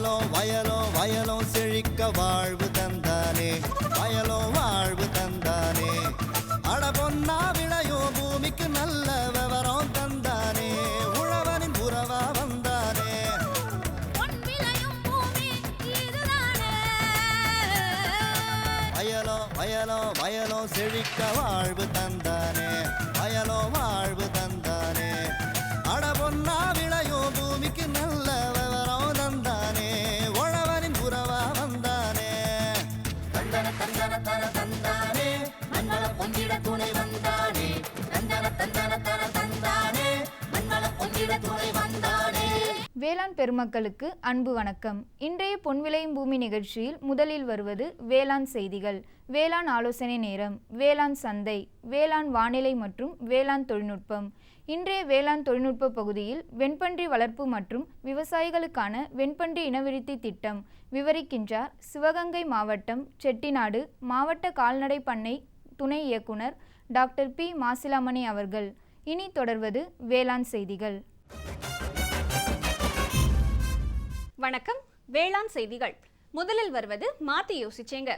வயலும் செழிக்க வாழ்வு தந்தானே, வயலும் வாழ்வு தந்தானே. அட பொன்னா விளையும் பூமிக்கு நல்ல விவரம் தந்தானே, உழவனின் உறவா வந்தானே. வயலும் செழிக்க வாழ்வு தந்தானே, வயலும் வாழ்வு தந்தானே. அட பொன்னா விளையும் பூமிக்கு நல்ல விவரம் தந்தானே, உழவனின் உறவா வந்தானே. தந்தன தந்தன தர தந்தானே, மண்வள பொங்கிட துணை வந்தானே. தந்தன தந்தன தர தந்தானே, மண்வள பொங்கிட துணை வந்தானே. வேளாண் பெருமக்களுக்கு அன்பு வணக்கம். இன்றைய பொன்விளையும் பூமி நிகழ்ச்சியில் முதலில் வருவது வேளாண் செய்திகள், வேளாண் ஆலோசனை நேரம், வேளாண் சந்தை, வேளாண் வானிலை மற்றும் வேளாண் தொழில்நுட்பம். இன்றைய வேளாண் தொழில்நுட்ப பகுதியில் வெண்பன்றி வளர்ப்பு மற்றும் விவசாயிகளுக்கான வெண்பன்றி இனவிருத்தி திட்டம் விவரிக்கின்றார் சிவகங்கை மாவட்டம் செட்டிநாடு மாவட்ட கால்நடை பண்ணை துணை இயக்குனர் டாக்டர் பி மாசிலாமணி அவர்கள். இனி தொடர்வது வேளாண் செய்திகள். வணக்கம். வேளாண் செய்திகள். முதலில் வருவது மாத்தி யோசிச்சேங்க.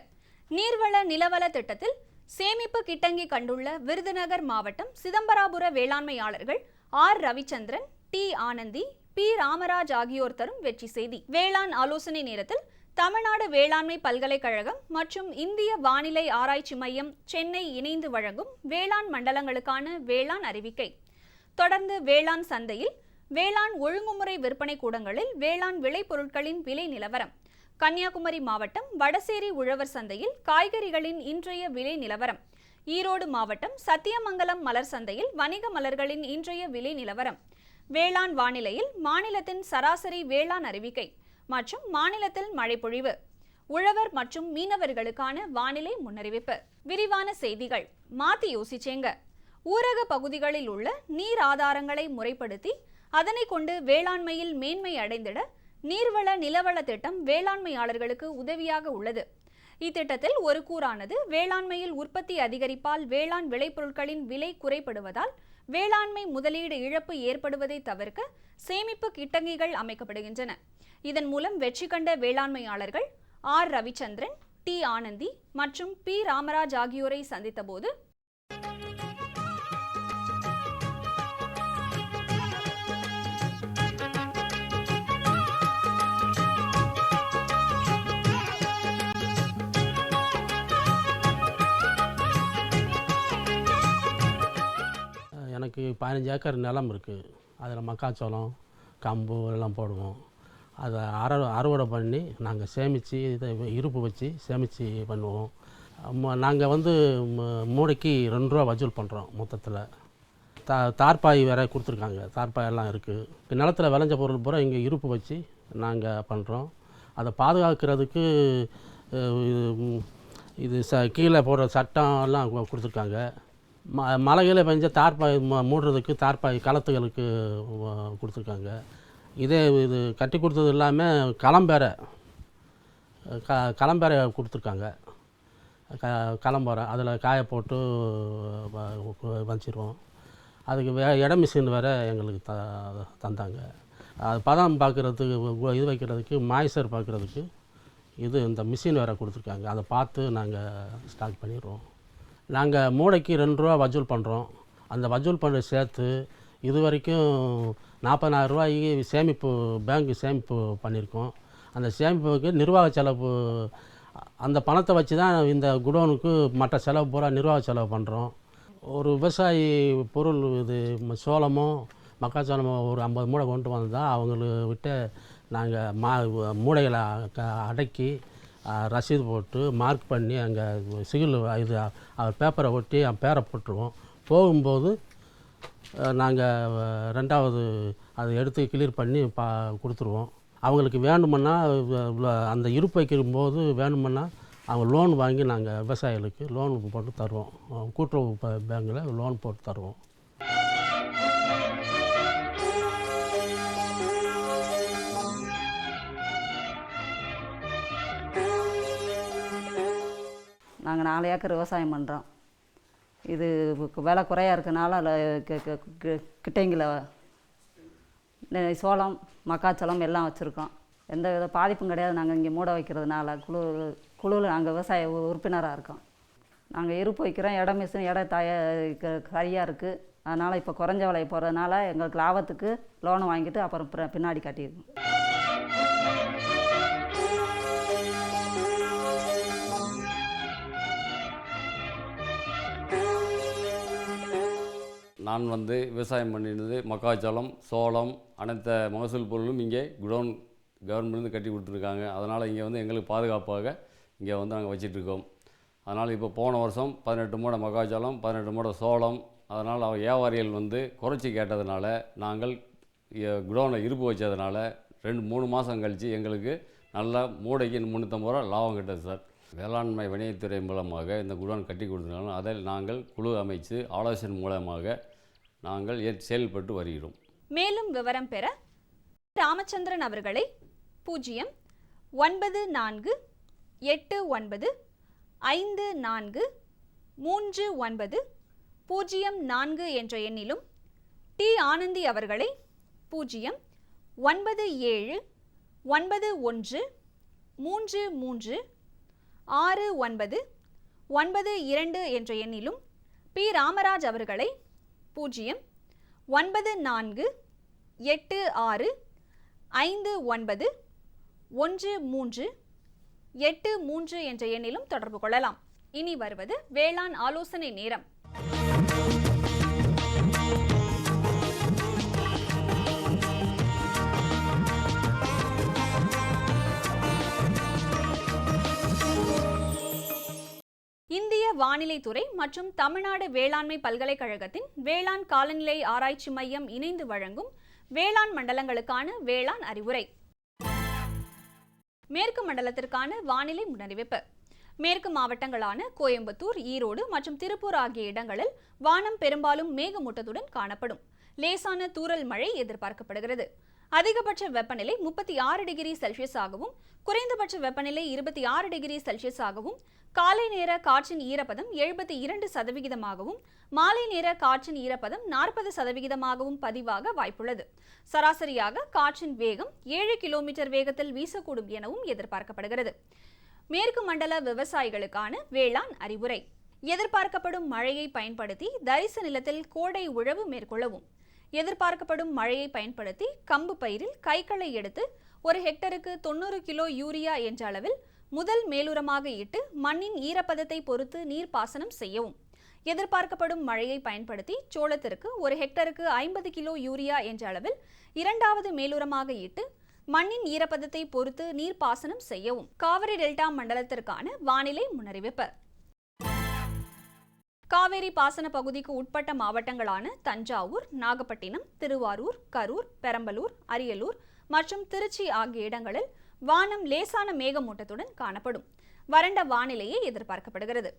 நீர்வள நிலவள திட்டத்தில் சேமிப்பு கிட்டங்கி கண்டுள்ள விருதுநகர் மாவட்டம் சிதம்பராபுர வேளாண்மையாளர்கள் R Ravichandran, T Anandhi, P Ramaraj ஆகியோர் தரும் வெற்றி செய்தி. வேளாண் ஆலோசனை நேரத்தில் தமிழ்நாடு வேளாண்மை பல்கலைக்கழகம் மற்றும் இந்திய வானிலை ஆராய்ச்சி மையம் சென்னை இணைந்து வழங்கும் வேளாண் மண்டலங்களுக்கான வேளாண் அறிவிக்கை. தொடர்ந்து வேளாண் சந்தையில் வேளாண் ஒழுங்குமுறை விற்பனை கூடங்களில் வேளாண் விளைபொருட்களின் விலை நிலவரம். கன்னியாகுமரி மாவட்டம் வடசேரி உழவர் சந்தையில் காய்கறிகளின் இன்றைய விலை நிலவரம். ஈரோடு மாவட்டம் சத்தியமங்கலம் மலர் சந்தையில் வணிக மலர்களின் இன்றைய விலை நிலவரம். வேளாண் வானிலையில் மாநிலத்தின் சராசரி வேளாண் அறிவிக்கை மற்றும் மாநிலத்தில் மழைப்பொழிவு. உழவர் மற்றும் மீனவர்களுக்கான வானிலை முன்னறிவிப்பு. விரிவான செய்திகள். மாத்தி யோசிச்சேங்க. ஊரக பகுதிகளில் உள்ள நீர் ஆதாரங்களை முறைப்படுத்தி அதனை கொண்டு வேளாண்மையில் மேன்மை அடைந்திட நீர்வள நிலவள திட்டம் வேளாண்மையாளர்களுக்கு உதவியாக உள்ளது. இத்திட்டத்தில் ஒரு கூறானது வேளாண்மையில் உற்பத்தி அதிகரிப்பால் வேளாண் விளைபொருட்களின் விலை குறைபடுவதால் வேளாண்மை முதலீடு இழப்பு ஏற்படுவதை தவிர்க்க சேமிப்பு கிட்டங்கிகள் அமைக்கப்படுகின்றன. இதன் மூலம் வெற்றி கண்ட வேளாண்மையாளர்கள் ஆர் ரவிச்சந்திரன், டி ஆனந்தி மற்றும் பி ராமராஜ் ஆகியோரை சந்தித்த போது எனக்கு 15 ஏக்கர் நிலம் இருக்குது. அதில் மக்காச்சோளம், கம்பு எல்லாம் போடுவோம். அதை அறுவடை பண்ணி நாங்கள் சேமித்து இதை இருப்பு வச்சு சேமித்து பண்ணுவோம். நாங்கள் மூடைக்கு 2 ரூபா வசூல் பண்ணுறோம். மொத்தத்தில் தார்பாய் வேறு கொடுத்துருக்காங்க. தார்பாய் எல்லாம் இருக்குது. நிலத்தில் விளைஞ்ச பொருள் பூரா இங்கே இருப்பு வச்சு நாங்கள் பண்ணுறோம். அதை பாதுகாக்கிறதுக்கு இது கீழே போடுற சட்டம் எல்லாம் கொடுத்துருக்காங்க. மழைகளை பெஞ்ச தார்பாய் மூடுறதுக்கு தார்பாய் களத்துகளுக்கு கொடுத்துருக்காங்க. இது கட்டி கொடுத்தது இல்லாமல் களம்பேரை கொடுத்துருக்காங்க. களம்பேரை அதில் காய போட்டு வச்சிருவோம். அதுக்கு இட மிஷின் வேறு எங்களுக்கு தந்தாங்க. அது பதம் பார்க்குறதுக்கு இது வைக்கிறதுக்கு மாய்ச்சர் பார்க்குறதுக்கு இந்த மிஷின் வேறு கொடுத்துருக்காங்க. அதை பார்த்து நாங்கள் ஸ்டாக் பண்ணிடுவோம். நாங்கள் மூடைக்கு 2 ரூபா வசூல் பண்ணுறோம். அந்த வசூல் பண்ண சேர்த்து இது வரைக்கும் 40,000 ரூபாய்க்கு பேங்க்கு சேமிப்பு பண்ணியிருக்கோம். அந்த சேமிப்புக்கு நிர்வாக செலவு, அந்த பணத்தை வச்சு தான் இந்த குடோனுக்கு மற்ற செலவு பூரா நிர்வாக செலவு பண்ணுறோம். ஒரு விவசாயி பொருள் இது சோளமோ மக்காச்சோளமோ ஒரு 50 மூடை கொண்டு வந்தால் அவங்கள்கிட்ட நாங்கள் மூடைகளை அடக்கி ரசீது போட்டு மார்க் பண்ணி அங்கே சிகில் இது பேப்பரை ஒட்டி பேரை போட்டுருவோம். போகும்போது நாங்கள் 2வது அதை எடுத்து கிளியர் பண்ணி கொடுத்துருவோம். அவங்களுக்கு வேணுமுன்னா அந்த இருப்பு வைக்கும்போது வேணுமுன்னா அவங்க லோன் வாங்கி நாங்கள் விவசாயிகளுக்கு லோன் போட்டு தருவோம். கூட்டுறவு பேங்கில் லோன் போட்டு தருவோம். நாங்கள் 4 ஏக்கர் விவசாயம் பண்ணுறோம். இது விலை குறையாக இருக்கனால கிட்டைங்களை சோளம் மக்காச்சோளம் எல்லாம் வச்சுருக்கோம். எந்த வித பாதிப்பும் கிடையாது. நாங்கள் இங்கே மூட வைக்கிறதுனால குழுவில் நாங்கள் விவசாய உறுப்பினராக இருக்கோம். நாங்கள் இருப்பு வைக்கிறோம், இடம் மிஷின் இடம் சரியாக இருக்குது. அதனால் இப்போ குறைஞ்ச விலை போகிறதுனால எங்களுக்கு லாபத்துக்கு லோனை வாங்கிட்டு அப்புறம் பின்னாடி கட்டிடுவோம். நான் விவசாயம் பண்ணியிருந்தது மக்காச்சோளம், சோளம், அனைத்து மகசூல் பொருளும் இங்கே குடோன் கவர்மெண்ட்லேருந்து கட்டி கொடுத்துருக்காங்க. அதனால் இங்கே எங்களுக்கு பாதுகாப்பாக இங்கே நாங்கள் வச்சிட்ருக்கோம். அதனால் இப்போ போன வருஷம் 18 மூடை மக்காச்சோளம், 18 மூடை சோளம், அதனால் வியாபாரிகள் குறைச்சி கேட்டதுனால நாங்கள் குடோனை இருப்பு வச்சதுனால 2-3 மாதம் கழித்து எங்களுக்கு நல்ல மூடைக்கு 350 ரூபா லாபம் கிட்டது சார். வேளாண்மை வணிகத்துறை மூலமாக இந்த குடோன் கட்டி கொடுத்தனாலும் அதில் நாங்கள் குழு அமைத்து ஆலோசனை மூலமாக நாங்கள் செயல்பட்டு வருகிறோம். மேலும் விவரம் பெற ராமச்சந்திரன் அவர்களை 094-8939-04 என்ற எண்ணிலும், டி ஆனந்தி அவர்களை 09793369992 என்ற எண்ணிலும், பி ராமராஜ் அவர்களை 09486591383 என்ற எண்ணிலும் தொடர்பு கொள்ளலாம். இனி வருவது வேளாண் ஆலோசனை நேரம். இந்திய வானிலை துறை மற்றும் தமிழ்நாடு வேளாண்மை பல்கலைக்கழகத்தின் வேளாண் காலநிலை ஆராய்ச்சி மையம் இணைந்து வழங்கும் வேளாண் மண்டலங்களுக்கான வேளாண் அறிவுரை. மேற்கு மண்டலத்திற்கான வானிலை முன்னறிவிப்பு. மேற்கு மாவட்டங்களான கோயம்புத்தூர், ஈரோடு மற்றும் திருப்பூர் ஆகிய இடங்களில் வானம் பெரும்பாலும் மேகமூட்டத்துடன் காணப்படும். லேசான தூறல் மழை எதிர்பார்க்கப்படுகிறது. அதிகபட்ச வெப்பநிலை 36 டிகிரி செல்சியஸ் ஆகவும் குறைந்தபட்ச வெப்பநிலை 26 டிகிரி செல்சியஸ் ஆகவும், காலை நேர காற்றின் ஈரப்பதம் 72% மாலை நேர காற்றின் ஈரப்பதம் 40% பதிவாக வாய்ப்புள்ளது. சராசரியாக காற்றின் வேகம் 7 கிலோமீட்டர் வேகத்தில் வீசக்கூடும் எனவும் எதிர்பார்க்கப்படுகிறது. மேற்கு மண்டல விவசாயிகளுக்கான வேளாண் அறிவுரை. எதிர்பார்க்கப்படும் மழையை பயன்படுத்தி தரிசு நிலத்தில் கோடை உழவு மேற்கொள்ளவும். எதிர்பார்க்கப்படும் மழையை பயன்படுத்தி கம்பு பயிரில் கைகளை எடுத்து 1 ஹெக்டருக்கு 90 கிலோ யூரியா என்ற அளவில் முதல் மேலுரமாக இட்டு மண்ணின் ஈரப்பதத்தை பொறுத்து நீர்ப்பாசனம் செய்யவும். எதிர்பார்க்கப்படும் மழையை பயன்படுத்தி சோளத்திற்கு 1 ஹெக்டருக்கு 50 கிலோ யூரியா என்ற அளவில் 2வது மேலுரமாக இட்டு மண்ணின் ஈரப்பதத்தை பொறுத்து நீர்ப்பாசனம் செய்யவும். காவிரி டெல்டா மண்டலத்திற்கான வானிலை முன்னறிவிப்பு. காவேரி பாசன பகுதிக்கு உட்பட்ட மாவட்டங்களான தஞ்சாவூர், நாகப்பட்டினம், திருவாரூர், கரூர், பெரம்பலூர், அரியலூர் மற்றும் திருச்சி ஆகிய இடங்களில் வானம் லேசான மேகமூட்டத்துடன் காணப்படும். வறண்ட வானிலையே எதிர்பார்க்கப்படுகிறது.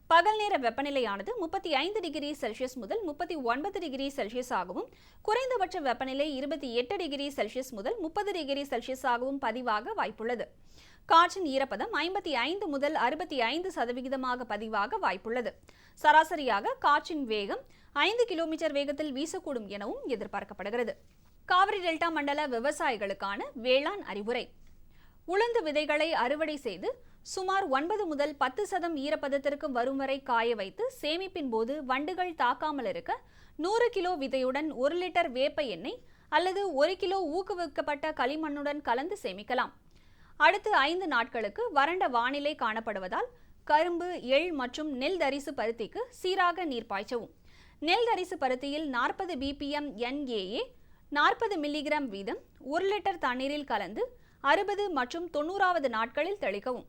பகல் நேர வெப்பநிலையானது 35 டிகிரி செல்சியஸ் முதல் 39 டிகிரி செல்சியஸ் ஆகவும், குறைந்தபட்ச வெப்பநிலை 28 டிகிரி செல்சியஸ் முதல் 30 டிகிரி செல்சியஸ் ஆகவும் பதிவாக வாய்ப்புள்ளது. காற்றின் ஈரப்பதம் 55 முதல் 65% பதிவாக வாய்ப்புள்ளது. சராசரியாக காற்றின் வேகம் 5 கிலோமீட்டர் வேகத்தில் வீசக்கூடும் எனவும் எதிர்பார்க்கப்படுகிறது. காவிரி டெல்டா மண்டல விவசாயிகளுக்கான வேளாண் அறிவுரை. உளுந்து விதைகளை அறுவடை செய்து சுமார் 9 முதல் 10% ஈரப்பதத்திற்கு வரும் வரை காய வைத்து சேமிப்பின் போது வண்டுகள் தாக்காமல் இருக்க 100 கிலோ விதையுடன் 1 லிட்டர் வேப்ப எண்ணெய் அல்லது 1 கிலோ ஊக்குவிக்கப்பட்ட களிமண்ணுடன் கலந்து சேமிக்கலாம். அடுத்து 5 நாட்களுக்கு வறண்ட வானிலை காணப்படுவதால் கரும்பு, எள் மற்றும் நெல் தரிசு பருத்திக்கு சீராக நீர் பாய்ச்சவும். நெல் தரிசு பருத்தியில் 40 BPM NAA 40 மில்லிகிராம் வீதம் 1 லிட்டர் தண்ணீரில் கலந்து 60 மற்றும் 90வது நாட்களில் தெளிக்கவும்.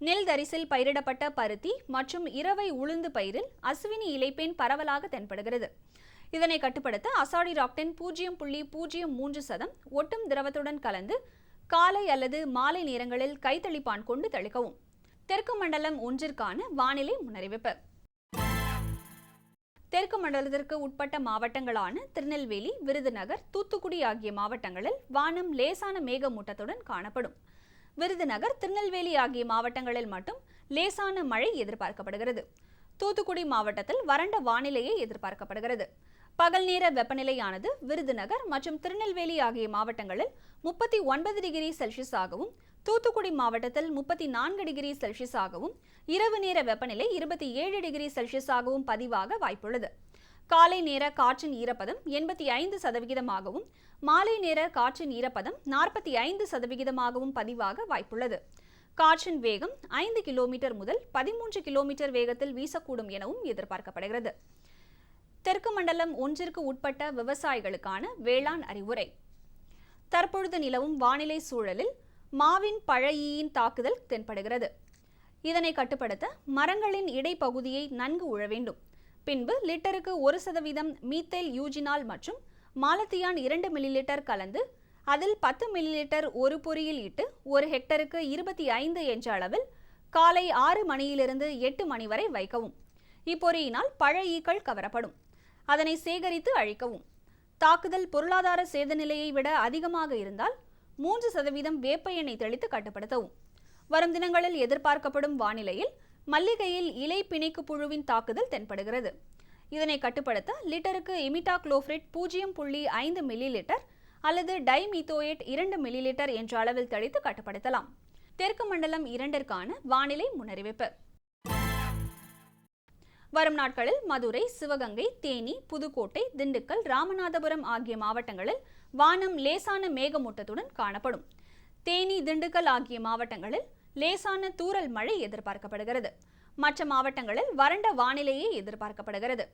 நெல் தரிசில் பயிரிடப்பட்ட பருத்தி மற்றும் இரவை உளுந்து பயிரில் அஸ்வினி இலைப்பேன் பரவலாக தென்படுகிறது. இதனை கட்டுப்படுத்த அசாடிராக்டின் 0.03% ஒட்டும் திரவத்துடன் கலந்து காலை அல்லது மாலை நேரங்களில் கைத்தளிப்பான் கொண்டு தெளிக்கவும். தெற்கு மண்டலம் 1ற்கான வானிலை முன்னறிவிப்பு. தெற்கு மண்டலத்திற்கு உட்பட்ட மாவட்டங்களான திருநெல்வேலி, விருதுநகர், தூத்துக்குடி ஆகிய மாவட்டங்களில் வானம் லேசான மேகமூட்டத்துடன் காணப்படும். விருதுநகர், திருநெல்வேலி ஆகிய மாவட்டங்களில் மட்டும் லேசான மழை எதிர்பார்க்கப்படுகிறது. தூத்துக்குடி மாவட்டத்தில் வறண்ட வானிலையே எதிர்பார்க்கப்படுகிறது. பகல் நேர வெப்பநிலையானது விருதுநகர் மற்றும் திருநெல்வேலி ஆகிய மாவட்டங்களில் 39 டிகிரி செல்சியஸாகவும், தூத்துக்குடி மாவட்டத்தில் 34 டிகிரி செல்சியஸாகவும், இரவு நேர வெப்பநிலை 27 டிகிரி செல்சியஸாகவும் பதிவாக வாய்ப்புள்ளது. காலை நேர காற்றின் ஈரப்பதம் 85%ஆகவும், மாலை நேர காற்றின் ஈரப்பதம் 45%ஆகவும் பதிவாக வாய்ப்புள்ளது. காற்றின் வேகம் 5 கிலோமீட்டர் முதல் 13 கிலோமீட்டர் வேகத்தில் வீசக்கூடும் எனவும் எதிர்பார்க்கப்படுகிறது. தெற்கு மண்டலம் 1ற்கு உட்பட்ட விவசாயிகளுக்கான வேளாண் அறிவுரை. தற்பொழுது நிலவும் வானிலை சூழலில் மாவின் பழையின் தாக்குதல் தென்படுகிறது. இதனை கட்டுப்படுத்த மரங்களின் இடைப்பகுதியை நன்கு உழ வேண்டும். பின்பு லிட்டருக்கு 1% மீத்தேல் யூஜினால் மற்றும் மாலத்தியான் 2 மில்லிலிட்டர் கலந்து அதில் 10 மில்லிலிட்டர் ஒரு பொரியில் இட்டு 1 ஹெக்டருக்கு 25 என்ற அளவில் காலை 6 மணியிலிருந்து 8 மணி வரை வைக்கவும். இப்பொறியினால் பழையீக்கள் கவரப்படும். அதனை சேகரித்து அழிக்கவும். தாக்குதல் பொருளாதார சேத நிலையை விட அதிகமாக இருந்தால் 3% வேப்ப எண்ணெய் தெளித்து கட்டுப்படுத்தவும். வரும் தினங்களில் எதிர்பார்க்கப்படும் வானிலையில் மல்லிகையில் இலை பிணைக்கு புழுவின் தாக்குதல் தென்படுகிறது. இதனை கட்டுப்படுத்த லிட்டருக்கு இமிடாக்ளோபிரிட் 0.5 மில்லிலிட்டர் அல்லது டைமீத்தோயேட் 2 மில்லிலிட்டர் என்ற அளவில் தெளித்து கட்டுப்படுத்தலாம். தெற்கு மண்டலம் 2ற்கான வானிலை முன்னறிவிப்பு. வரும் நாட்களில் மதுரை, சிவகங்கை, தேனி, புதுக்கோட்டை, திண்டுக்கல், ராமநாதபுரம் ஆகிய மாவட்டங்களில் வானம் லேசான மேகமூட்டத்துடன் காணப்படும். தேனி, திண்டுக்கல் ஆகிய மாவட்டங்களில் லேசான தூறல் மழை எதிர்பார்க்கப்படுகிறது. மற்ற மாவட்டங்களில் வறண்ட வானிலையே எதிர்பார்க்கப்படுகிறது.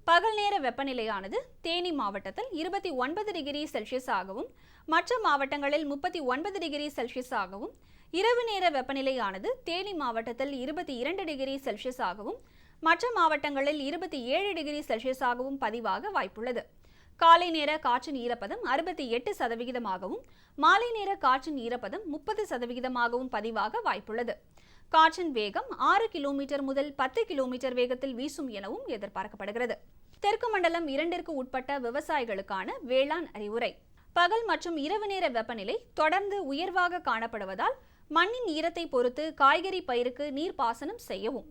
பகல் நேர வெப்பநிலையானது தேனி மாவட்டத்தில் 29 டிகிரி செல்சியஸாகவும், மற்ற மாவட்டங்களில் 39 டிகிரி செல்சியஸாகவும், இரவு நேர வெப்பநிலையானது தேனி மாவட்டத்தில் 22 டிகிரி செல்சியஸாகவும், மற்ற மாவட்டங்களில் 27 டிகிரி செல்சியஸாகவும் பதிவாக வாய்ப்புள்ளது. காலை நேர காற்றின் ஈரப்பதம் 68%ஆகவும், மாலை நேர காற்றின் ஈரப்பதம் 30%ஆகவும் பதிவாக வாய்ப்புள்ளது. காற்றின் வேகம் 6 கிலோமீட்டர் முதல் 10 கிலோமீட்டர் வேகத்தில் வீசும் எனவும் எதிர்பார்க்கப்படுகிறது. தெற்கு மண்டலம் 2ற்கு உட்பட்ட விவசாயிகளுக்கான வேளாண் அறிவுரை. பகல் மற்றும் இரவு நேர வெப்பநிலை தொடர்ந்து உயர்வாக காணப்படுவதால் மண்ணின் ஈரத்தை பொறுத்து காய்கறி பயிருக்கு நீர்ப்பாசனம் செய்யவும்.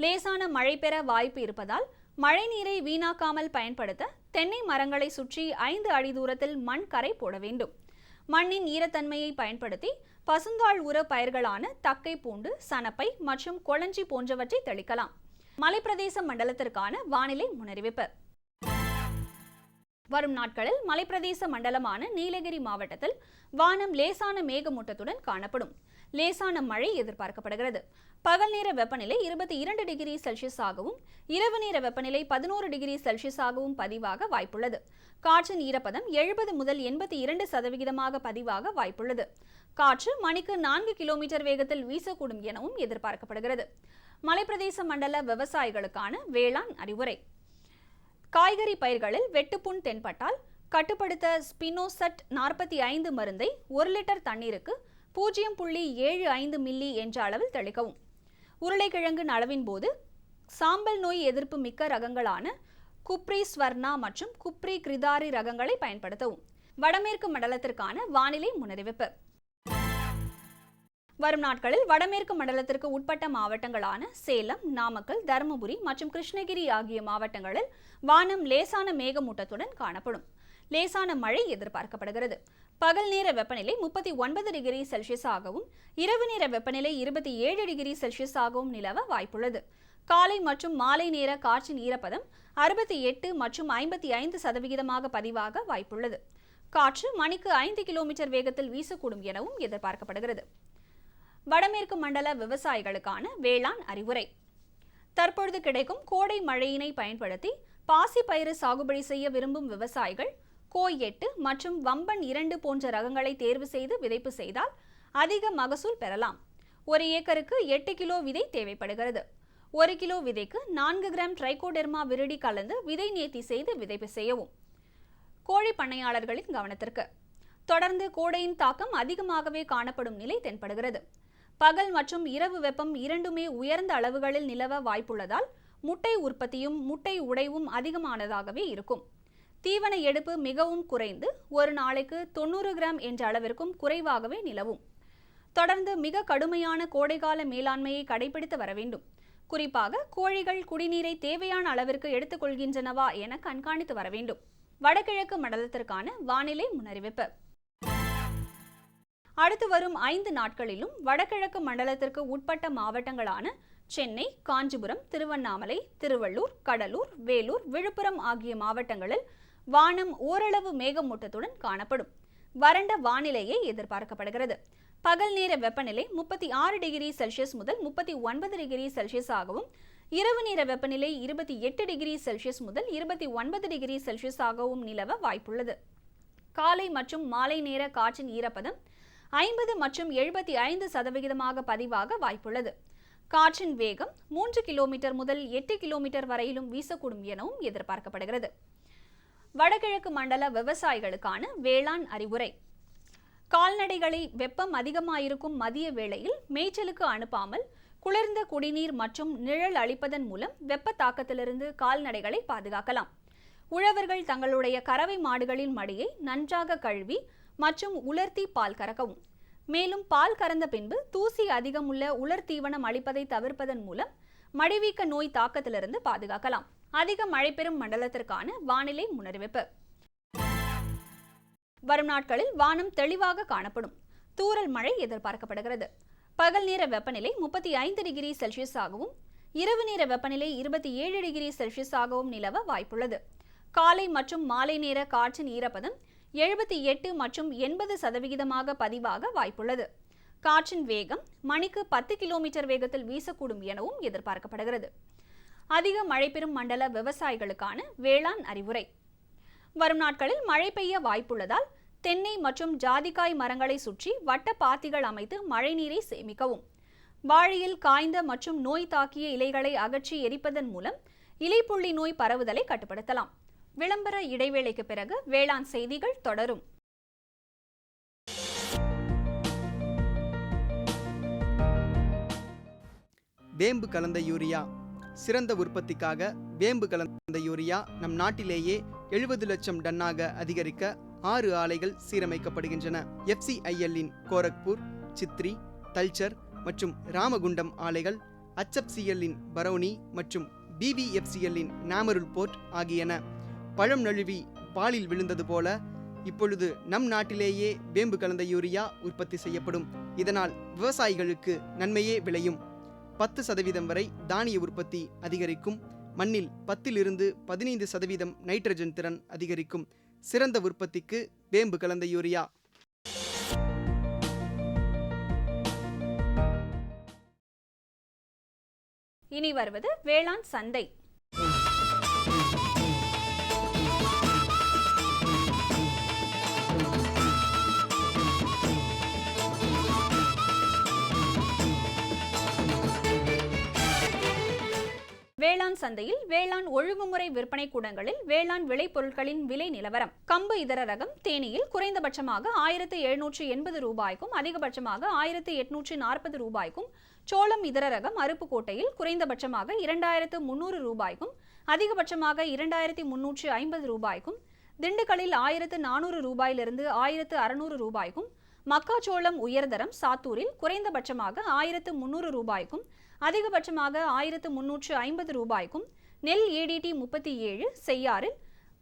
லேசான மழை பெற வாய்ப்பு இருப்பதால் மழை நீரை வீணாக்காமல் பயன்படுத்த தென்னை மரங்களை சுற்றி 5 அடி தூரத்தில் மண் கரை போட வேண்டும். மண்ணின் ஈரத்தன்மையை பயன்படுத்தி பசுந்தாள் உர பயிர்களான தக்கை பூண்டு, சணப்பை மற்றும் கொளஞ்சி போன்றவற்றை தெளிக்கலாம். மலைப்பிரதேச மண்டலத்திற்கான வானிலை முன்னறிவிப்பு. வரும் நாட்களில் மலைப்பிரதேச மண்டலமான நீலகிரி மாவட்டத்தில் வானம் லேசான மேகமூட்டத்துடன் காணப்படும். லேசான மழை எதிர்பார்க்கப்படுகிறது. பகல் நேர வெப்பநிலை 22 டிகிரி செல்சியஸாகவும், இரவு நேர வெப்பநிலை 11 டிகிரி செல்சியஸாகவும் பதிவாக வாய்ப்புள்ளது. காற்றின் ஈரப்பதம் 70 முதல் 82% பதிவாக வாய்ப்புள்ளது. காற்று மணிக்கு 4 கிலோமீட்டர் வேகத்தில் வீசக்கூடும் எனவும் எதிர்பார்க்கப்படுகிறது. மலைப்பிரதேச மண்டல விவசாயிகளுக்கான வேளாண் அறிவுரை. காய்கறி பயிர்களில் வெட்டுப்புண் தென்பட்டால் கட்டுப்படுத்த ஸ்பினோசட் 45 மருந்தை 1 லிட்டர் தண்ணீருக்கு 0.75 மில்லி என்ற அளவில் தெளிக்கவும். உருளைக்கிழங்கு நடவின் போது சாம்பல் நோய் எதிர்ப்பு மிக்க ரகங்களான குப்ரி ஸ்வர்ணா மற்றும் குப்ரி கிரிதாரி ரகங்களை பயன்படுத்தவும். வடமேற்கு மண்டலத்திற்கான வானிலை முன்னறிவிப்பு. வரும் நாட்களில் வடமேற்கு மண்டலத்திற்கு உட்பட்ட மாவட்டங்களான சேலம், நாமக்கல், தருமபுரி மற்றும் கிருஷ்ணகிரி ஆகிய மாவட்டங்களில் வானம் லேசான மேகமூட்டத்துடன் காணப்படும். லேசான மழை எதிர்பார்க்கப்படுகிறது. பகல் நேர வெப்பநிலை 39 டிகிரி செல்சியஸாகவும், இரவு நேர வெப்பநிலை 27 டிகிரி செல்சியஸாகவும் நிலவ வாய்ப்புள்ளது. காலை மற்றும் மாலை நேர காற்றின் ஈரப்பதம் 68 மற்றும் 55% பதிவாக வாய்ப்புள்ளது. காற்று மணிக்கு 5 கிலோமீட்டர் வேகத்தில் வீசக்கூடும் எனவும் எதிர்பார்க்கப்படுகிறது. வடமேற்கு மண்டல விவசாயிகளுக்கான வேளாண் அறிவுரை. தற்பொழுது கிடைக்கும் கோடை மழையினை பயன்படுத்தி பாசி பயிறு சாகுபடி செய்ய விரும்பும் விவசாயிகள் கோய் 8 மற்றும் வம்பன் 2 போன்ற ரகங்களை தேர்வு செய்து விதைப்பு செய்தால் அதிக மகசூல் பெறலாம். 1 ஏக்கருக்கு 8 கிலோ விதை தேவைப்படுகிறது. 1 கிலோ விதைக்கு 4 கிராம் ட்ரைகோடெர்மா விரிடி கலந்து விதை நேர்த்தி செய்து விதைப்பு செய்யவும். கோழி பண்ணையாளர்களின் கவனத்திற்கு. தொடர்ந்து கோடையின் தாக்கம் அதிகமாகவே காணப்படும் நிலை தென்படுகிறது. பகல் மற்றும் இரவு வெப்பம் இரண்டுமே உயர்ந்த அளவுகளில் நிலவ வாய்ப்புள்ளதால் முட்டை உற்பத்தியும் முட்டை உடைவும் அதிகமானதாகவே இருக்கும். தீவன எடுப்பு மிகவும் குறைந்து ஒரு நாளைக்கு 90 கிராம் என்ற அளவிற்கும் குறைவாகவே நிலவும். தொடர்ந்து மிக கடுமையான கோடைகால மேலாண்மையை கடைபிடித்து வர வேண்டும். குறிப்பாக கோழிகள் குடிநீரை தேவையான அளவிற்கு எடுத்துக்கொள்கின்றனவா என கண்காணித்து வர வேண்டும். வடகிழக்கு மண்டலத்திற்கான வானிலை முன்னறிவிப்பு. அடுத்து வரும் 5 நாட்களிலும் வடகிழக்கு மண்டலத்திற்கு உட்பட்ட மாவட்டங்களான சென்னை, காஞ்சிபுரம், திருவண்ணாமலை, திருவள்ளூர், கடலூர், வேலூர், விழுப்புரம் ஆகிய மாவட்டங்களில் வானம் ஓரளவு மேகமூட்டத்துடன் காணப்படும். வறண்ட வானிலையே எதிர்பார்க்கப்படுகிறது. பகல் நேர வெப்பநிலை 36 டிகிரி செல்சியஸ் முதல் 39 டிகிரி செல்சியஸ் ஆகவும், இரவு நேர வெப்பநிலை 28 டிகிரி செல்சியஸ் முதல் 29 டிகிரி செல்சியஸ் ஆகவும் நிலவ வாய்ப்புள்ளது. காலை மற்றும் மாலை நேர காற்றின் ஈரப்பதம் 50 மற்றும் 75% பதிவாக வாய்ப்புள்ளது. காற்றின் வேகம் 3 கிலோமீட்டர் முதல் 8 கிலோமீட்டர் வரையிலும் வீசக்கூடும் எனவும் எதிர்பார்க்கப்படுகிறது. வடகிழக்கு மண்டல விவசாயிகளுக்கான வேளாண் அறிவுரை. கால்நடைகளை வெப்பம் அதிகமாயிருக்கும் மதிய வேளையில் மேய்ச்சலுக்கு அனுப்பாமல் குளிர்ந்த குடிநீர் மற்றும் நிழல் அளிப்பதன் மூலம் வெப்ப தாக்கத்திலிருந்து கால்நடைகளை பாதுகாக்கலாம். உழவர்கள் தங்களுடைய கறவை மாடுகளின் மடியை நன்றாக கழுவி மற்றும் உலர்த்தி பால் கறக்கவும். மேலும் பால் கறந்த பின்பு தூசி அதிகமுள்ள உலர் தீவனம் அளிப்பதை தவிர்ப்பதன் மூலம் மடிவீக்க நோய் தாக்கத்திலிருந்து பாதுகாக்கலாம். அதிக மழை பெறும் மண்டலத்திற்கான வானிலை முன்னறிவிப்பு. வரும் நாட்களில் வானம் தெளிவாக காணப்படும். தூறல் மழை எதிர்பார்க்கப்படுகிறது. பகல் நேர வெப்பநிலை 35 டிகிரி செல்சியஸ் ஆகவும், இரவு நேர வெப்பநிலை 27 டிகிரி செல்சியஸ் ஆகவும் நிலவ வாய்ப்புள்ளது. காலை மற்றும் மாலை நேர காற்றின் ஈரப்பதம் 78 மற்றும் 80% பதிவாக வாய்ப்புள்ளது. காற்றின் வேகம் மணிக்கு 10 கிலோமீட்டர் வேகத்தில் வீசக்கூடும் எனவும் எதிர்பார்க்கப்படுகிறது. அதிக மழை பெறும் மண்டல விவசாயிகளுக்கான வேளாண் அறிவுரை. வரும் நாட்களில் மழை பெய்ய வாய்ப்புள்ளதால் தென்னை மற்றும் ஜாதிக்காய் மரங்களை சுற்றி வட்ட பாத்திகள் அமைத்து மழைநீரை சேமிக்கவும். வாழையில் காய்ந்த மற்றும் நோய் தாக்கிய இலைகளை அகற்றி எரிப்பதன் மூலம் இலைப்புள்ளி நோய் பரவுதலை கட்டுப்படுத்தலாம். விளம்பர இடைவேளைக்கு பிறகு வேளாண் செய்திகள் தொடரும். வேம்பு கலந்த யூரியா. சிறந்த உற்பத்திக்காக வேம்பு கலந்த யூரியா நம் நாட்டிலேயே 70 லட்சம் டன்னாக அதிகரிக்க 6 ஆலைகள் சீரமைக்கப்படுகின்றன. FCIL-இன் கோரக்பூர், சித்ரி, தல்ச்சர் மற்றும் ராமகுண்டம் ஆலைகள், HFCL-இன் பரௌனி மற்றும் BVFCL-இன் நாமருல் போர்ட் ஆகியன. பழம் நழுவி பாலில் விழுந்தது போல இப்பொழுது நம் நாட்டிலேயே வேம்பு கலந்த யூரியா உற்பத்தி செய்யப்படும். இதனால் விவசாயிகளுக்கு நன்மையே விளையும். 10% வரை தானிய உற்பத்தி அதிகரிக்கும். மண்ணில் 10 to 15% நைட்ரஜன் திறன் அதிகரிக்கும். சிறந்த உற்பத்திக்கு வேம்பு கலந்த யூரியா. இனி வருவது வேளாண் சந்தை. வேளாண் சந்தையில் வேளாண் ஒழுங்குமுறை விற்பனை கூடங்களில் வேளாண் விளைபொருட்களின் விலை நிலவரம். கம்பு இதர ரகம் தேனியில் குறைந்தபட்சமாக 1780 ரூபாய்க்கும் அதிகபட்சமாக 1840 ரூபாய்க்கும், சோளம் இதர ரகம் அருப்புக்கோட்டையில் குறைந்தபட்சமாக 2300 ரூபாய்க்கும் அதிகபட்சமாக 2350 ரூபாய்க்கும், திண்டுக்கல்லில் 1400 ரூபாயிலிருந்து 1600 ரூபாய்க்கும், மக்காச்சோளம் உயர்தரம் சாத்தூரில் குறைந்தபட்சமாக 1300 ரூபாய்க்கும் அதிகபட்சமாக 1350 ரூபாய்க்கும், நெல் ADT 37 செய்யாறில்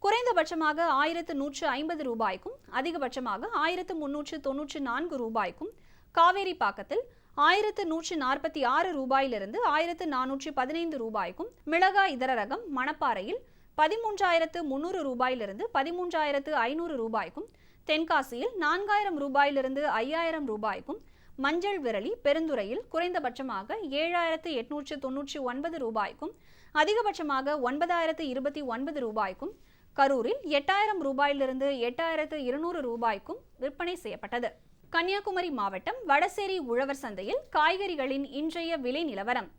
குறைந்தபட்சமாக 1150 ரூபாய்க்கும் அதிகபட்சமாக 1394 ரூபாய்க்கும், காவேரி பாக்கத்தில் 1146 ரூபாயிலிருந்து 1415 ரூபாய்க்கும், மிளகாய் இதர ரகம் மணப்பாறையில் 13300 ரூபாயிலிருந்து 13500 ரூபாய்க்கும், தென்காசியில் 4000 ரூபாயிலிருந்து 5000 ரூபாய்க்கும், மஞ்சள் விரலி பெருந்துறையில் குறைந்தபட்சமாக 7899 ரூபாய்க்கும் அதிகபட்சமாக 9029 ரூபாய்க்கும், கரூரில் 8000 ரூபாயிலிருந்து 8200 ரூபாய்க்கும் விற்பனை செய்யப்பட்டது. கன்னியாகுமரி மாவட்டம் வடசேரி உழவர் சந்தையில் காய்கறிகளின் இன்றைய விலை நிலவரம்.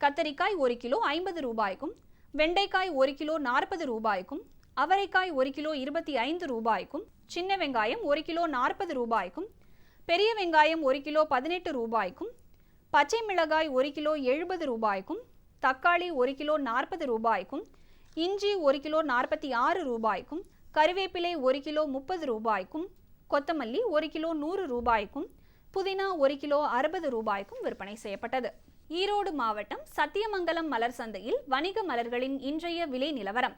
கத்தரிக்காய் 1 கிலோ 50 ரூபாய்க்கும், வெண்டைக்காய் 1 கிலோ 40 ரூபாய்க்கும், அவரைக்காய் 1 கிலோ 25 ரூபாய்க்கும், சின்ன வெங்காயம் 1 கிலோ 40 ரூபாய்க்கும், பெரிய வெங்காயம் 1 கிலோ 18 ரூபாய்க்கும், பச்சை மிளகாய் 1 கிலோ 70 ரூபாய்க்கும், தக்காளி 1 கிலோ 40 ரூபாய்க்கும், இஞ்சி 1 கிலோ 46 ரூபாய்க்கும், கறிவேப்பிலை 1 கிலோ 30 ரூபாய்க்கும், கொத்தமல்லி 1 கிலோ 100 ரூபாய்க்கும், புதினா 1 கிலோ 60 ரூபாய்க்கும் விற்பனை செய்யப்பட்டது. ஈரோடு மாவட்டம் சத்தியமங்கலம் மலர் சந்தையில் வணிக மலர்களின் இன்றைய விலை நிலவரம்.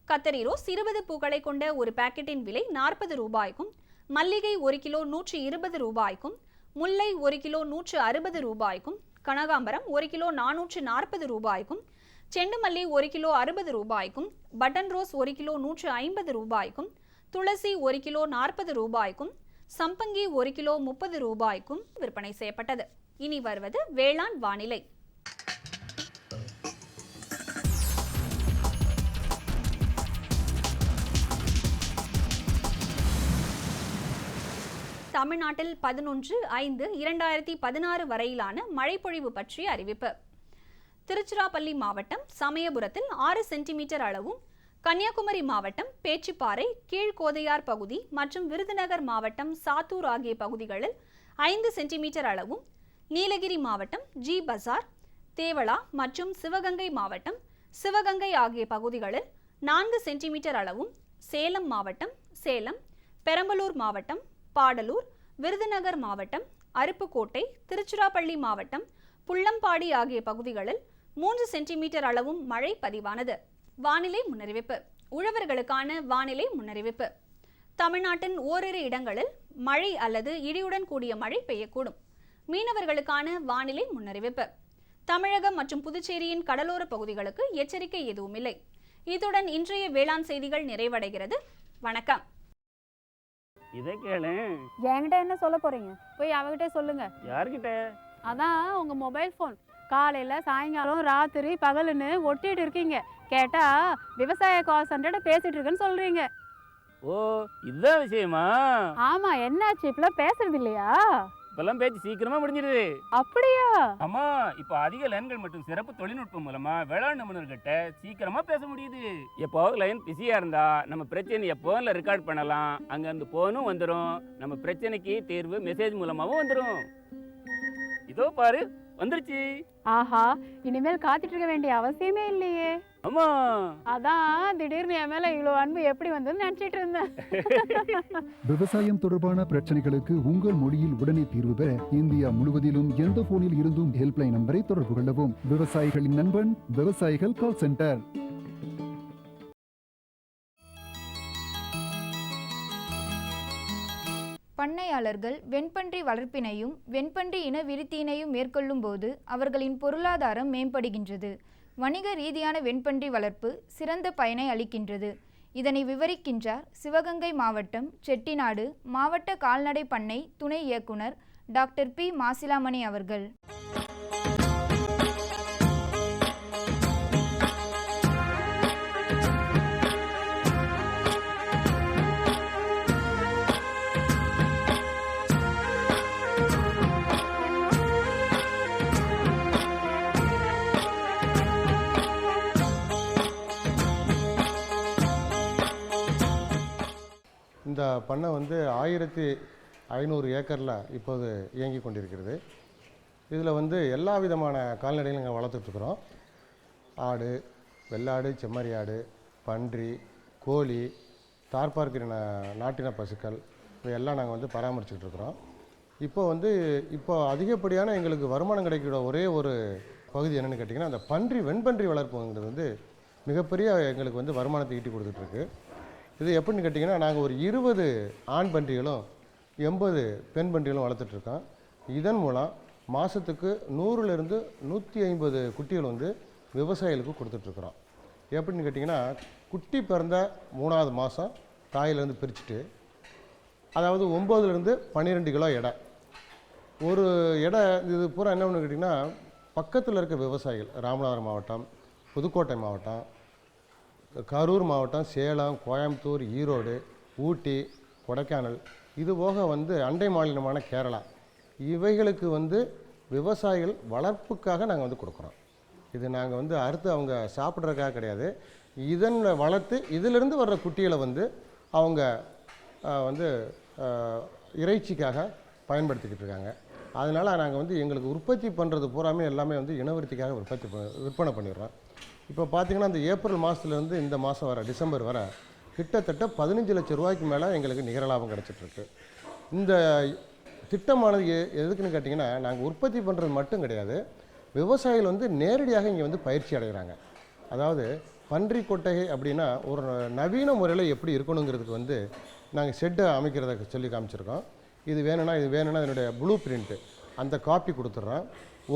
கத்தரி ரோஸ் 20 பூக்களை கொண்ட ஒரு பாக்கெட்டின் விலை 40 ரூபாய்க்கும், மல்லிகை 1 கிலோ 120 ரூபாய்க்கும், முல்லை 1 கிலோ 160 ரூபாய்க்கும், கனகாம்பரம் 1 கிலோ 440 ரூபாய்க்கும், செண்டுமல்லி 1 கிலோ 60 ரூபாய்க்கும், பட்டன் ரோஸ் 1 கிலோ 150 ரூபாய்க்கும், துளசி 1 கிலோ 40 ரூபாய்க்கும், சம்பங்கி 1 கிலோ 30 ரூபாய்க்கும் விற்பனை செய்யப்பட்டது. இனி வருவது வேளாண் வானிலை. தமிழ்நாட்டில் 11/5/2016 வரையிலான மழைப்பொழிவு பற்றிய அறிவிப்பு. திருச்சிராப்பள்ளி மாவட்டம் சமயபுரத்தில் 6 சென்டிமீட்டர் அளவும், கன்னியாகுமரி மாவட்டம் பேச்சிப்பாறை, கீழ்கோதையார் பகுதி மற்றும் விருதுநகர் மாவட்டம் சாத்தூர் ஆகிய பகுதிகளில் 5 சென்டிமீட்டர் அளவும், நீலகிரி மாவட்டம் ஜி பசார், தேவளா மற்றும் சிவகங்கை மாவட்டம் சிவகங்கை ஆகிய பகுதிகளில் 4 சென்டிமீட்டர் அளவும், சேலம் மாவட்டம் சேலம், பெரம்பலூர் மாவட்டம் பாடலூர், விருதுநகர் மாவட்டம் அருப்புக்கோட்டை, திருச்சிராப்பள்ளி மாவட்டம் புள்ளம்பாடி ஆகிய பகுதிகளில் 3 சென்டிமீட்டர் அளவும் மழை பதிவானது. வானிலை முன்னறிவிப்பு. உழவர்களுக்கான வானிலை முன்னறிவிப்பு. தமிழ்நாட்டின் ஓரிரு இடங்களில் மழை அல்லது இடியுடன் கூடிய மழை பெய்யக்கூடும். மீனவர்களுக்கான வானிலை முன்னறிவிப்பு. தமிழகம் மற்றும் புதுச்சேரியின் கடலோர பகுதிகளுக்கு எச்சரிக்கை எதுவும் இல்லை. இத்துடன் இன்றைய வேளாண் செய்திகள் நிறைவடைகிறது. வணக்கம். இதை கேளு. என்கிட்ட என்ன சொல்ல போறீங்க? போய் அவகிட்ட சொல்லுங்க. யார்கிட்ட? அதான் உங்க மொபைல் ஃபோன். காலையில சாயங்காலம் ராத்திரி பகலுன்னு ஒட்டிட்டு இருக்கீங்க. கேட்டா விவசாய கால் சென்டர்ட பேசிட்டு இருக்கேன்னு சொல்றீங்க. ஓ, இதுதான் விஷயமா? ஆமா, என்னாச்சு? இப்பெல்லாம் பேசுறது இல்லையா? இப்பெல்லாம் பேச்சு சீக்கிரமா முடிஞ்சிடுது. அப்படியா? ஆமா, இப்ப அதிக லைன்கள் மற்றும் சிறப்பு தொழில்நுட்பம் மூலமா வேளாண் நிபுணர்கிட்ட சீக்கிரமா பேச முடியுது. எப்போ லைன் பிஸியா இருந்தா நம்ம பிரச்சனையை போன்ல ரெக்கார்ட் பண்ணலாம். அங்க இருந்து போனும் வந்துடும். நம்ம பிரச்சனைக்கு தீர்வு மெசேஜ் மூலமாவும் வந்துடும். இதோ பாரு, வந்துருச்சு. ஆஹா, இனிமேல் காத்துட்டு இருக்க வேண்டிய அவசியமே இல்லையே. ஆமா, அதான் திடீர்னு என் மேல இவ்வளவு அன்பு எப்படி வந்ததுன்னு நினைச்சிட்டு இருந்தேன். விவசாயம் தொடர்பான பிரச்சனைகளுக்கு உங்கள் மொழியில் உடனே தீர்வு பெற இந்தியா முழுவதிலும் எந்த போனில் இருந்தும் ஹெல்ப்லைன் நம்பரை தொடர்பு கொள்ளவும். விவசாயிகளின் நண்பன், விவசாயிகள் கால் சென்டர். பண்ணையாளர்கள் வெண்பன்றி வளர்ப்பினையும் வெண்பன்றி இன விருத்தியினையும் மேற்கொள்ளும் போது அவர்களின் பொருளாதாரம் மேம்படுகின்றது. வணிக ரீதியான வெண்பன்றி வளர்ப்பு சிறந்த பயனை அளிக்கின்றது. இதனை விவரிக்கின்றார் சிவகங்கை மாவட்டம் செட்டிநாடு மாவட்ட கால்நடை பண்ணை துணை இயக்குனர் டாக்டர் பி மாசிலாமணி அவர்கள். இந்த பண்ணை 1500 ஏக்கரில் இப்போது இயங்கி கொண்டிருக்கிறது. இதில் எல்லா விதமான கால்நடைகளும் நாங்கள் வளர்த்துட்ருக்குறோம். ஆடு, வெள்ளாடு, செம்மறி ஆடு, பன்றி, கோழி, தார்பார்க்கிற நாட்டின பசுக்கள் இவையெல்லாம் நாங்கள் பராமரிச்சுக்கிட்டு இருக்கிறோம். இப்போ அதிகப்படியான எங்களுக்கு வருமானம் கிடைக்கிற ஒரே ஒரு பகுதி என்னென்னு கேட்டிங்கன்னா, அந்த வெண்பன்றி வளர்ப்புங்கிறது மிகப்பெரிய எங்களுக்கு வருமானத்தை ஈட்டி கொடுத்துட்ருக்கு. இது எப்படின்னு கேட்டிங்கன்னா, நாங்கள் ஒரு 20 ஆண் பன்றிகளும் 80 பெண் பன்றிகளும் வளர்த்துட்ருக்கோம். இதன் மூலம் மாதத்துக்கு 100லேருந்து 150 குட்டிகள் விவசாயிகளுக்கு கொடுத்துட்ருக்குறோம். எப்படின்னு கேட்டிங்கன்னா, குட்டி பிறந்த 3ஆவது மாதம் தாயிலேருந்து பிரிச்சுட்டு, அதாவது 9லேருந்து 12 கிலோ எடை. ஒரு எடை இது பூரா என்ன ஒன்று கேட்டிங்கன்னா, பக்கத்தில் இருக்க விவசாயிகள் ராமநாதபுரம் மாவட்டம், புதுக்கோட்டை மாவட்டம், கரூர் மாவட்டம், சேலம், கோயம்புத்தூர், ஈரோடு, ஊட்டி, கொடைக்கானல், இது போக அண்டை மாநிலமான கேரளா, இவைகளுக்கு விவசாயிகள் வளர்ப்புக்காக நாங்கள் கொடுக்குறோம். இது நாங்கள் அறுத்து அவங்க சாப்பிட்றதுக்காக கிடையாது. இதன் வளர்த்து இதிலிருந்து வர்ற குட்டிகளை அவங்க இறைச்சிக்காக பயன்படுத்திக்கிட்டு இருக்காங்க. அதனால் நாங்கள் எங்களுக்கு உற்பத்தி பண்ணுறது பூராமே எல்லாமே இனவிருத்திக்காக விற்பனை பண்ணிடுறோம். இப்போ பார்த்திங்கன்னா, இந்த ஏப்ரல் மாதத்துலேருந்து இந்த மாதம் வர டிசம்பர் வர கிட்டத்தட்ட 15 லட்சம் ரூபாய்க்கு மேலே எங்களுக்கு நிகர லாபம் கிடச்சிட்ருக்கு. இந்த திட்டமானது எதுக்குன்னு கேட்டிங்கன்னா, நாங்கள் உற்பத்தி பண்ணுறது மட்டும் கிடையாது, விவசாயிகள் வந்து நேரடியாக இங்கே வந்து பயிற்சி அடைகிறாங்க. அதாவது பன்றி கொட்டகை அப்படின்னா ஒரு நவீன முறையில் எப்படி இருக்கணுங்கிறதுக்கு வந்து நாங்கள் ஷெட்டை அமைக்கிறத சொல்லி காமிச்சிருக்கோம். இது வேணும்னா இதனுடைய ப்ளூ பிரிண்ட்டு அந்த காப்பி கொடுத்துட்றோம்.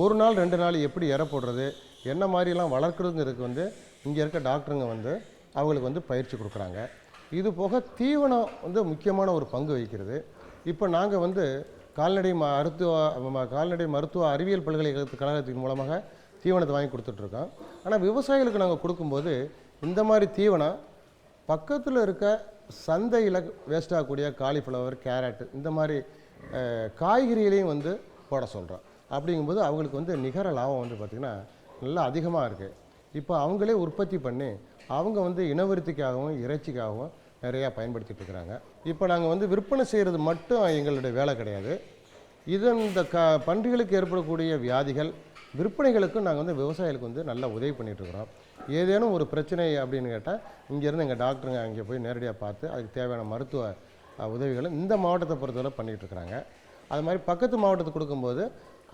ஒரு நாள் 2 நாள் எப்படி இற போடுறது, என்ன மாதிரிலாம் வளர்க்குறதுங்கிறதுக்கு வந்து இங்கே இருக்க டாக்டருங்க வந்து அவங்களுக்கு வந்து பயிற்சி கொடுக்குறாங்க. இது போக தீவனம் வந்து முக்கியமான ஒரு பங்கு வகிக்கிறது. இப்போ நாங்கள் வந்து கால்நடை மருத்துவ அறிவியல் பல்கலைக்கழகத்தின் மூலமாக தீவனத்தை வாங்கி கொடுத்துட்ருக்கோம். ஆனால் விவசாயிகளுக்கு நாங்கள் கொடுக்கும்போது இந்த மாதிரி தீவனம் பக்கத்தில் இருக்க சந்தையில் வேஸ்ட் ஆகக்கூடிய காலிஃப்ளவர், கேரட் இந்த மாதிரி காய்கறிகளையும் வந்து போட சொல்கிறோம். அப்படிங்கும்போது அவங்களுக்கு வந்து நிகர லாபம் வந்து பார்த்திங்கன்னா நல்லா அதிகமாக இருக்குது. இப்போ அவங்களே உற்பத்தி பண்ணி அவங்க வந்து இனவிருத்திக்காகவும் இறைச்சிக்காகவும் நிறையா பயன்படுத்திட்டு இருக்கிறாங்க. இப்போ நாங்கள் வந்து விற்பனை செய்கிறது மட்டும் எங்களுடைய வேலை கிடையாது. இந்த பன்றிகளுக்கு ஏற்படக்கூடிய வியாதிகள் விற்பனைகளுக்கும் நாங்கள் வந்து விவசாயிகளுக்கு வந்து நல்லா உதவி பண்ணிகிட்ருக்குறோம். ஏதேனும் ஒரு பிரச்சனை அப்படின்னு கேட்டால் இங்கேருந்து எங்கள் டாக்டருங்க அங்கே போய் நேரடியாக பார்த்து அதுக்கு தேவையான மருத்துவ உதவிகளை இந்த மாவட்டத்தை பொறுத்தவரை பண்ணிகிட்ருக்குறாங்க. அது மாதிரி பக்கத்து மாவட்டத்துக்கு கொடுக்கும்போது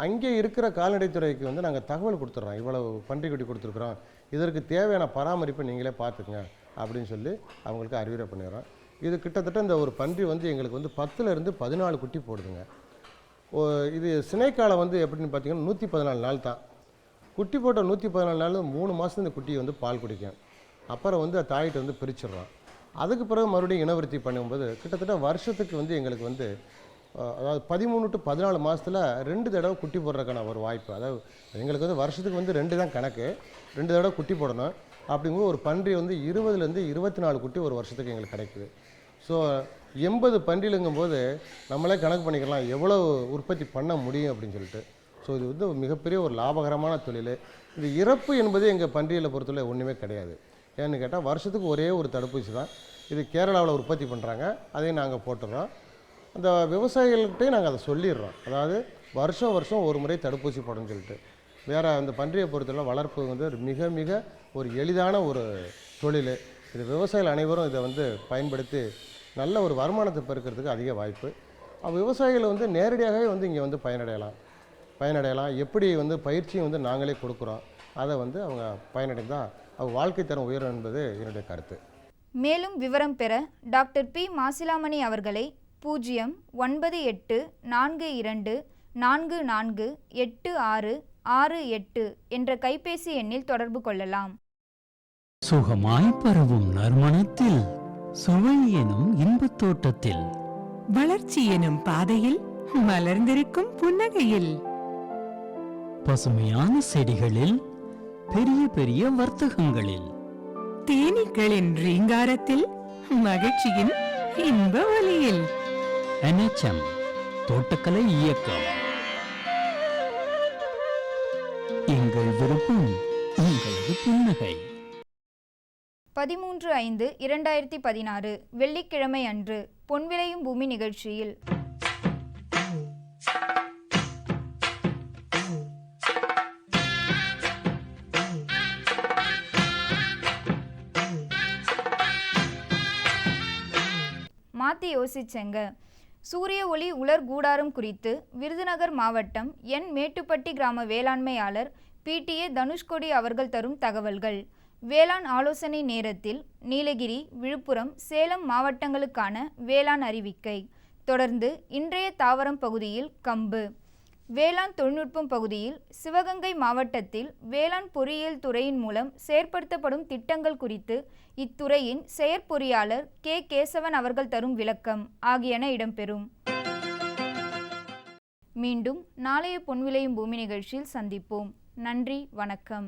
அங்கே இருக்கிற கால்நடைத்துறைக்கு வந்து நாங்கள் தகவல் கொடுத்துட்றோம். இவ்வளவு பன்றிக்குட்டி கொடுத்துருக்குறோம், இதற்கு தேவையான பராமரிப்பை நீங்களே பார்த்துக்குங்க அப்படின்னு சொல்லி அவங்களுக்கு அறிவுரை பண்ணிடுறோம். இது கிட்டத்தட்ட இந்த ஒரு பன்றி வந்து எங்களுக்கு வந்து 10லேருந்து 14 குட்டி போடுதுங்க. இது சினைக்காலம் வந்து எப்படின்னு பார்த்தீங்கன்னா 114 நாள் தான். குட்டி போட்ட 114 நாள் 3 மாதம் இந்த குட்டியை வந்து பால் குடிக்கும். அப்புறம் வந்து தாயிட்ட வந்து பிரிச்சிடுறோம். அதுக்கு பிறகு மறுபடியும் இனவிருத்தி பண்ணும்போது கிட்டத்தட்ட வருஷத்துக்கு வந்து எங்களுக்கு வந்து அதாவது 13 to 14 மாதத்தில் 2 தடவை குட்டி போடுறதுக்கான ஒரு வாய்ப்பு. அதாவது எங்களுக்கு வந்து வருஷத்துக்கு வந்து 2 தான் கணக்கு, 2 தடவை குட்டி போடணும். அப்படிங்கும்போது ஒரு பன்றி வந்து 20லேருந்து 24 குட்டி ஒரு வருஷத்துக்கு எங்களுக்கு கிடைக்குது. ஸோ 80 பன்றிலுங்கும்போது நம்மளே கணக்கு பண்ணிக்கலாம் எவ்வளோ உற்பத்தி பண்ண முடியும் அப்படின்னு சொல்லிட்டு. ஸோ இது வந்து மிகப்பெரிய ஒரு லாபகரமான தொழில். இது இறப்பு என்பது எங்கள் பன்றிகளை பொறுத்தவரை ஒன்றுமே கிடையாது. ஏன்னு கேட்டால் வருஷத்துக்கு ஒரே ஒரு தடுப்பூசி தான். இது கேரளாவில் உற்பத்தி பண்ணுறாங்க, அதையும் நாங்கள் போட்டுடுறோம். அந்த விவசாயிகள்கிட்டையும் நாங்கள் அதை சொல்லிடுறோம். அதாவது வருஷம் ஒரு முறை தடுப்பூசி போடணும்னு சொல்லிட்டு. வேறு அந்த பன்றியை பொறுத்தவரை வளர்ப்பு வந்து மிக மிக ஒரு எளிதான ஒரு தொழில். இது விவசாயிகள் அனைவரும் இதை வந்து பயன்படுத்தி நல்ல ஒரு வருமானத்தை பெருக்கிறதுக்கு அதிக வாய்ப்பு. விவசாயிகள் வந்து நேரடியாகவே வந்து இங்கே வந்து பயனடையலாம். எப்படி வந்து பயிற்சியும் வந்து நாங்களே கொடுக்குறோம். அதை வந்து அவங்க பயனடைந்தால் அவங்க வாழ்க்கை தரம் உயரும் என்பது என்னுடைய கருத்து. மேலும் விவரம் பெற டாக்டர் பி. மாசிலாமணி அவர்களை 09842448668 என்ற கைபேசி எண்ணில் தொடர்பு கொள்ளலாம். சுகமாய் பரவும் நறுமணத்தில், சுவை எனும் இன்பத் தோட்டத்தில், வளர்ச்சி எனும் பாதையில், மலர்ந்திருக்கும் புன்னகையில், பசுமையான செடிகளில், பெரிய பெரிய வர்த்தகங்களில், தேனீக்களின் ரீங்காரத்தில், மகிழ்ச்சியின் இன்ப ஒலியில். NHM தோட்டக்கலை இயக்கம். எங்கள் விருப்பம் உங்களது புன்னகை. 13/5/2016 வெள்ளிக்கிழமை அன்று பொன் விளையும் பூமி நிகழ்ச்சியில் மாற்றி யோசிச்சேங்க. சூரிய ஒளி உலர் கூடாரம் குறித்து விருதுநகர் மாவட்டம் என் மேட்டுப்பட்டி கிராம வேளாண்மையாளர் PTA தனுஷ்கோடி அவர்கள் தரும் தகவல்கள். வேளாண் ஆலோசனை நேரத்தில் நீலகிரி, விழுப்புரம், சேலம் மாவட்டங்களுக்கான வேளாண் அறிவிக்கை. தொடர்ந்து இன்றைய தாவரம் பகுதியில் கம்பு, வேளாண் தொழில்நுட்பம் பகுதியில் சிவகங்கை மாவட்டத்தில் வேளாண் பொறியியல் துறையின் மூலம் செயற்படுத்தப்படும் திட்டங்கள் குறித்து இத்துறையின் செயற்பொறியாளர் K. கேசவன் அவர்கள் தரும் விளக்கம் ஆகியன இடம்பெறும். மீண்டும் நாளைய பொன் விளையும் பூமி நிகழ்ச்சியில் சந்திப்போம். நன்றி, வணக்கம்.